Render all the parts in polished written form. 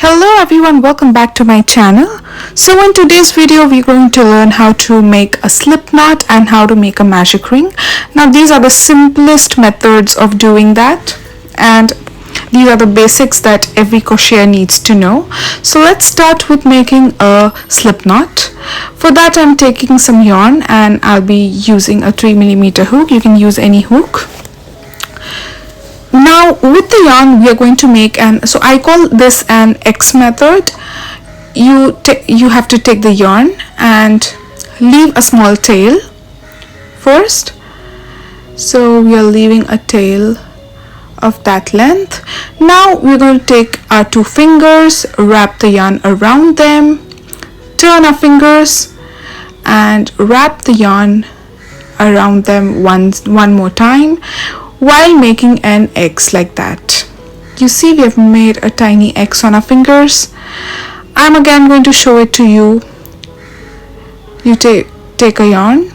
Hello everyone, welcome back to my channel. So in today's video we're going to learn how to make a slip knot and how to make a magic ring. Now these are the simplest methods of doing that, and these are the basics that every crocheter needs to know. So let's start with making a slip knot. For that I'm taking some yarn and I'll be using a 3mm hook. You can use any hook. Now with the yarn we are going to make so I call this an X method. You have to take the yarn and leave a small tail first. So we are leaving a tail of that length. Now we're going to take our two fingers, wrap the yarn around them, turn our fingers and wrap the yarn around them one more time, while making an X like that. You see we have made a tiny X on our fingers. I'm again going to show it to you. You take a yarn,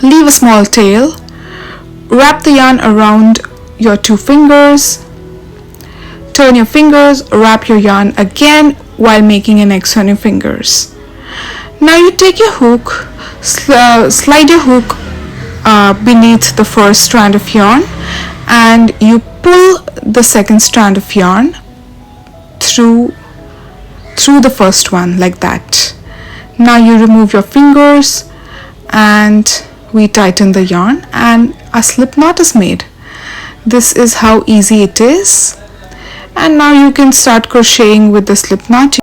leave a small tail, wrap the yarn around your two fingers, turn your fingers, wrap your yarn again while making an X on your fingers. Now you take your hook, slide your hook beneath the first strand of yarn and you pull the second strand of yarn through the first one like that. Now you remove your fingers and we tighten the yarn and a slip knot is made. This is how easy it is, and now you can start crocheting with the slip knot.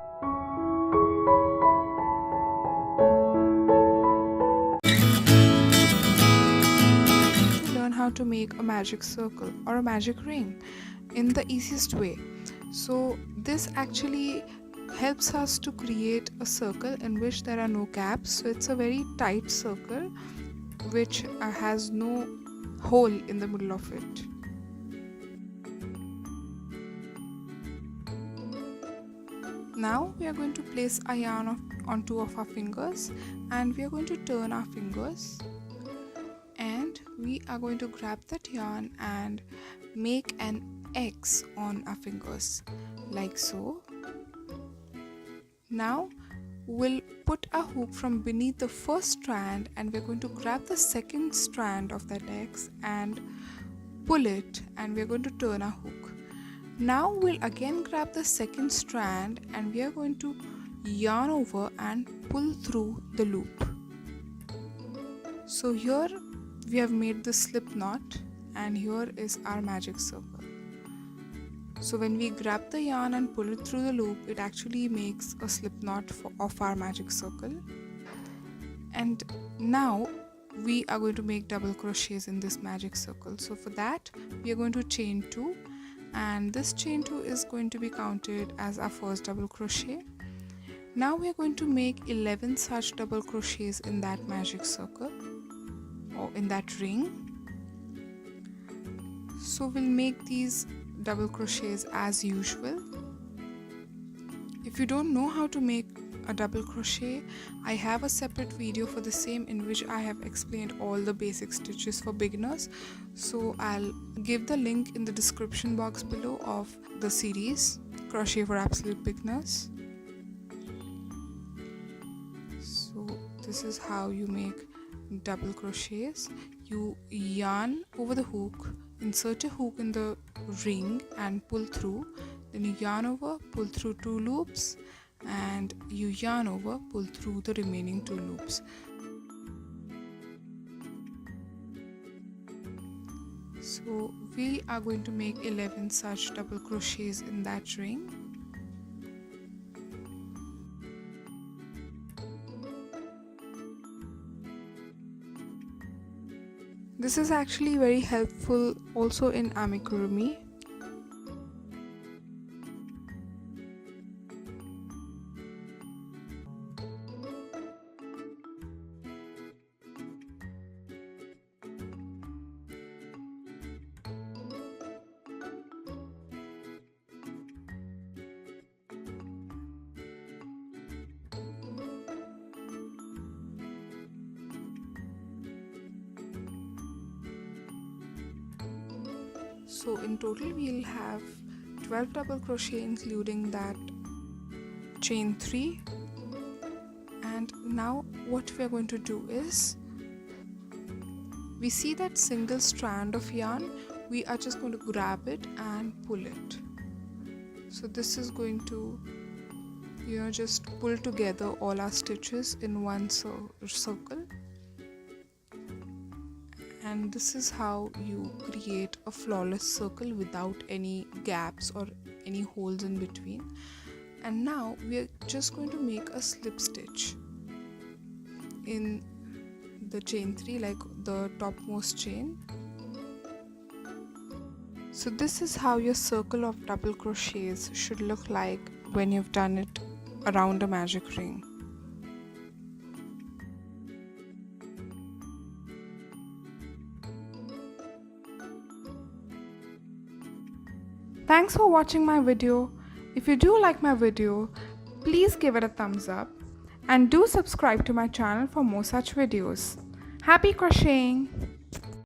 How to make a magic circle or a magic ring in the easiest way. So this actually helps us to create a circle in which there are no gaps. So it's a very tight circle which has no hole in the middle of it. Now we are going to place a yarn on two of our fingers and we are going to turn our fingers, and we are going to grab that yarn and make an X on our fingers like so. Now we'll put a hook from beneath the first strand and we're going to grab the second strand of that X and pull it, and we're going to turn our hook. Now we'll again grab the second strand and we are going to yarn over and pull through the loop. So here we have made the slip knot and here is our magic circle. So when we grab the yarn and pull it through the loop, it actually makes a slip knot of our magic circle. And now we are going to make double crochets in this magic circle. So for that we are going to chain 2, and this chain 2 is going to be counted as our first double crochet. Now we are going to make 11 such double crochets in that magic circle or in that ring. So we'll make these double crochets as usual. If you don't know how to make a double crochet, I have a separate video for the same in which I have explained all the basic stitches for beginners. So I'll give the link in the description box below of the series Crochet for Absolute Beginners. So this is how you make double crochets. You yarn over the hook, insert a hook in the ring and pull through, then you yarn over, pull through 2 loops, and you yarn over, pull through the remaining 2 loops. So we are going to make 11 such double crochets in that ring. This is actually very helpful also in amigurumi. So in total we'll have 12 double crochet, including that chain 3. And now what we are going to do is, we see that single strand of yarn, we are just going to grab it and pull it. So this is going to, just pull together all our stitches in one circle. And this is how you create a flawless circle without any gaps or any holes in between. And now we are just going to make a slip stitch in the chain 3, like the topmost chain. So this is how your circle of double crochets should look like when you've done it around a magic ring. Thanks for watching my video. If you do like my video, please give it a thumbs up and do subscribe to my channel for more such videos. Happy crocheting!